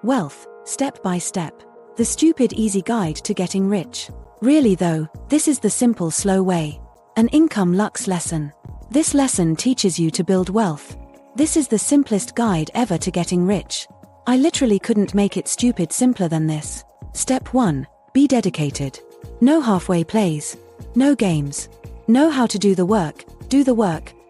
Wealth, step by step. The stupid easy guide to getting rich. Really though, this is the simple slow way. An IncomeLuxe lesson. This lesson teaches you to build wealth. This is the simplest guide ever to getting rich. I literally couldn't make it stupid simpler than this. Step 1. Be dedicated. No halfway plays. No games. Know how to do the work,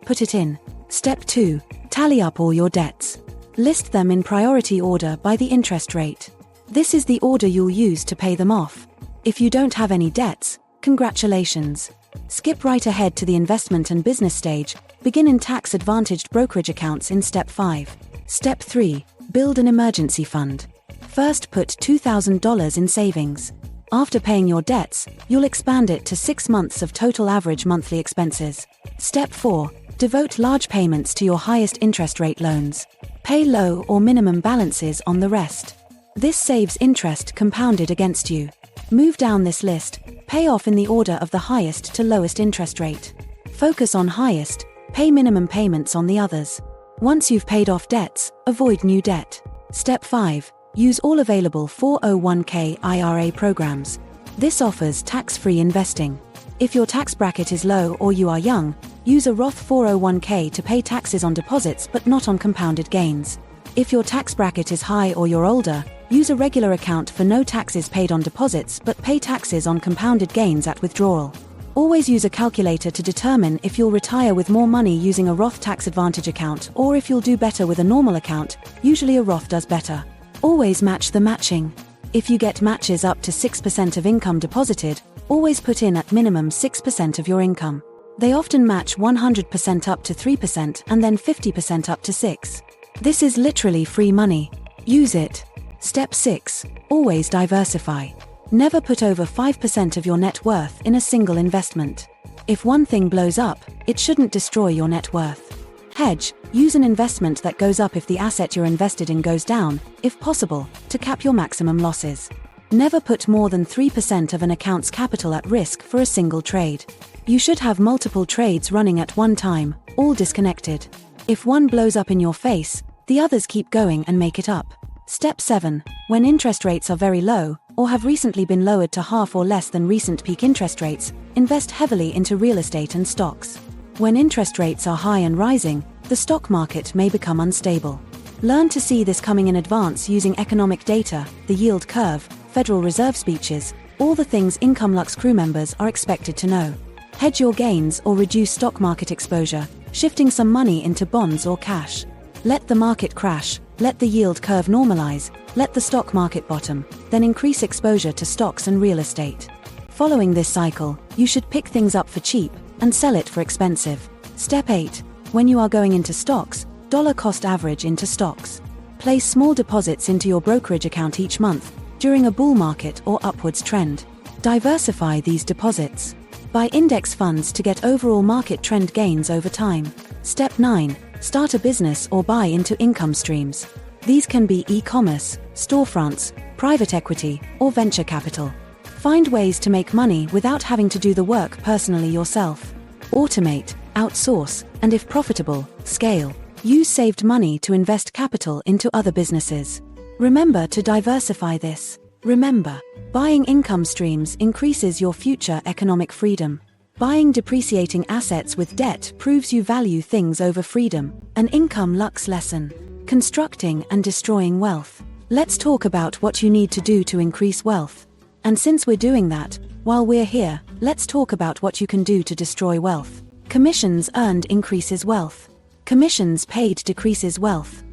put it in. Step 2. Tally up all your debts. List them in priority order by the interest rate. This is the order you'll use to pay them off. If you don't have any debts, congratulations. Skip right ahead to the investment and business stage. Begin in tax-advantaged brokerage accounts in Step 5. Step 3. Build an emergency fund. First put $2,000 in savings. After paying your debts, you'll expand it to 6 months of total average monthly expenses. Step 4. Devote large payments to your highest interest rate loans. Pay low or minimum balances on the rest. This saves interest compounded against you. Move down this list, pay off in the order of the highest to lowest interest rate. Focus on highest, pay minimum payments on the others. Once you've paid off debts, avoid new debt. Step 5. Use all available 401k IRA programs. This offers tax-free investing. If your tax bracket is low or you are young, use a Roth 401k to pay taxes on deposits but not on compounded gains. If your tax bracket is high or you're older, use a regular account for no taxes paid on deposits but pay taxes on compounded gains at withdrawal. Always use a calculator to determine if you'll retire with more money using a Roth tax advantage account or if you'll do better with a normal account. Usually a Roth does better. Always match the matching. If you get matches up to 6% of income deposited, always put in at minimum 6% of your income. They often match 100% up to 3% and then 50% up to 6%. This is literally free money. Use it. Step 6. Always diversify. Never put over 5% of your net worth in a single investment. If one thing blows up, it shouldn't destroy your net worth. Hedge. Use an investment that goes up if the asset you're invested in goes down, if possible, to cap your maximum losses. Never put more than 3% of an account's capital at risk for a single trade. You should have multiple trades running at one time, all disconnected. If one blows up in your face, the others keep going and make it up. Step 7. When interest rates are very low, or have recently been lowered to half or less than recent peak interest rates, invest heavily into real estate and stocks. When interest rates are high and rising, the stock market may become unstable. Learn to see this coming in advance using economic data, the yield curve, Federal Reserve speeches, all the things IncomeLuxe crew members are expected to know. Hedge your gains or reduce stock market exposure, shifting some money into bonds or cash. Let the market crash, let the yield curve normalize, let the stock market bottom, then increase exposure to stocks and real estate. Following this cycle, you should pick things up for cheap and sell it for expensive. Step 8. When you are going into stocks, dollar cost average into stocks. Place small deposits into your brokerage account each month, during a bull market or upwards trend. Diversify these deposits. Buy index funds to get overall market trend gains over time. Step 9. Start a business or buy into income streams. These can be e-commerce, storefronts, private equity, or venture capital. Find ways to make money without having to do the work personally yourself. Automate, outsource, and if profitable, scale. Use saved money to invest capital into other businesses. Remember to diversify this. Remember, buying income streams increases your future economic freedom. Buying depreciating assets with debt proves you value things over freedom. An IncomeLuxe lesson. Constructing and destroying wealth. Let's talk about what you need to do to increase wealth. And since we're doing that, while we're here, let's talk about what you can do to destroy wealth. Commissions earned increases wealth. Commissions paid decreases wealth.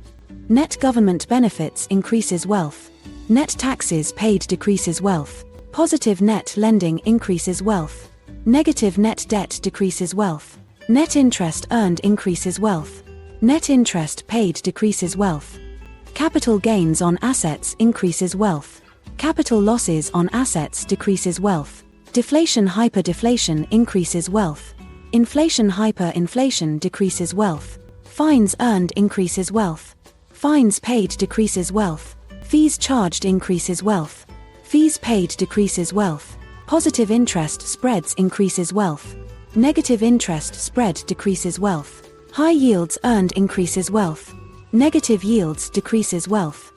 Net government benefits increases wealth. Net taxes paid decreases wealth. Positive net lending increases wealth. Negative net debt decreases wealth. Net interest earned increases wealth. Net interest paid decreases wealth. Capital gains on assets increases wealth. Capital losses on assets decreases wealth. Deflation hyperdeflation increases wealth. Inflation hyperinflation decreases wealth. Fines earned increases wealth. Fines paid decreases wealth. Fees charged increases wealth. Fees paid decreases wealth. Positive interest spreads increases wealth. Negative interest spread decreases wealth. High yields earned increases wealth. Negative yields decreases wealth.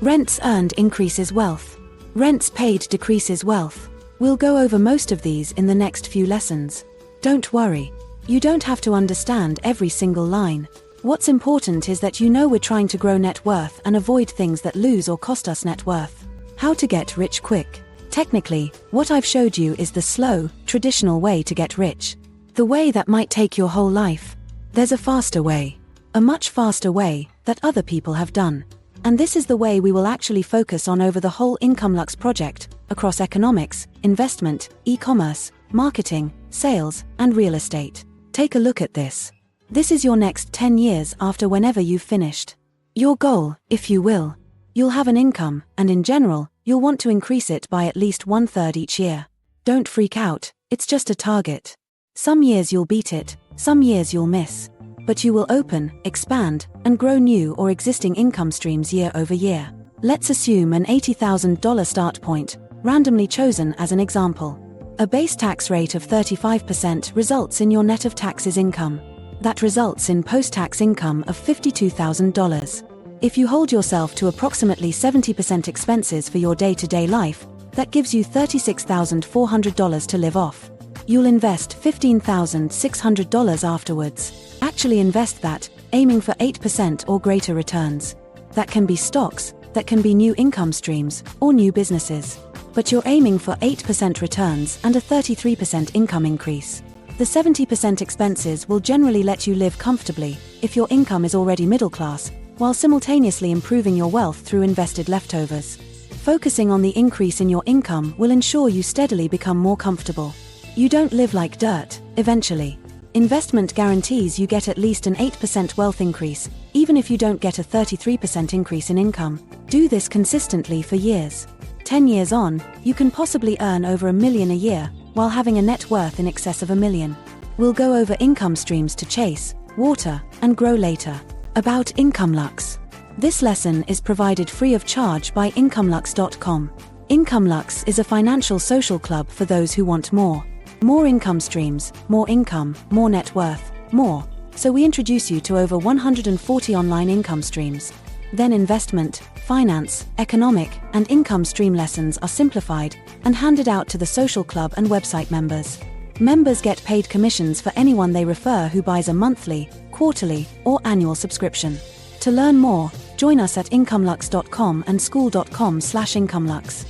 Rents earned increases wealth. Rents paid decreases wealth. We'll go over most of these in the next few lessons. Don't worry. You don't have to understand every single line. What's important is that you know we're trying to grow net worth and avoid things that lose or cost us net worth. How to get rich quick. Technically, what I've showed you is the slow, traditional way to get rich. The way that might take your whole life. There's a faster way. A much faster way that other people have done. And this is the way we will actually focus on over the whole IncomeLuxe project, across economics, investment, e-commerce, marketing, sales, and real estate. Take a look at this. This is your next 10 years after whenever you've finished. Your goal, if you will. You'll have an income, and in general, you'll want to increase it by at least 1/3 each year. Don't freak out, it's just a target. Some years you'll beat it, some years you'll miss. But you will open, expand, and grow new or existing income streams year over year. Let's assume an $80,000 start point, randomly chosen as an example. A base tax rate of 35% results in your net of taxes income. That results in post-tax income of $52,000. If you hold yourself to approximately 70% expenses for your day-to-day life, that gives you $36,400 to live off. You'll invest $15,600 afterwards. Actually invest that, aiming for 8% or greater returns. That can be stocks, that can be new income streams, or new businesses. But you're aiming for 8% returns and a 33% income increase. The 70% expenses will generally let you live comfortably, if your income is already middle class, while simultaneously improving your wealth through invested leftovers. Focusing on the increase in your income will ensure you steadily become more comfortable. You don't live like dirt, eventually. Investment guarantees you get at least an 8% wealth increase, even if you don't get a 33% increase in income. Do this consistently for years. 10 years on, you can possibly earn over $1 million a year, while having a net worth in excess of $1 million. We'll go over income streams to chase, water, and grow later. About IncomeLuxe. This lesson is provided free of charge by IncomeLuxe.com. IncomeLuxe is a financial social club for those who want more. More income streams, more income, more net worth, more. So we introduce you to over 140 online income streams. Then investment, finance, economic, and income stream lessons are simplified and handed out to the social club and website members. Members get paid commissions for anyone they refer who buys a monthly, quarterly, or annual subscription. To learn more, join us at IncomeLuxe.com and Skool.com/IncomeLuxe.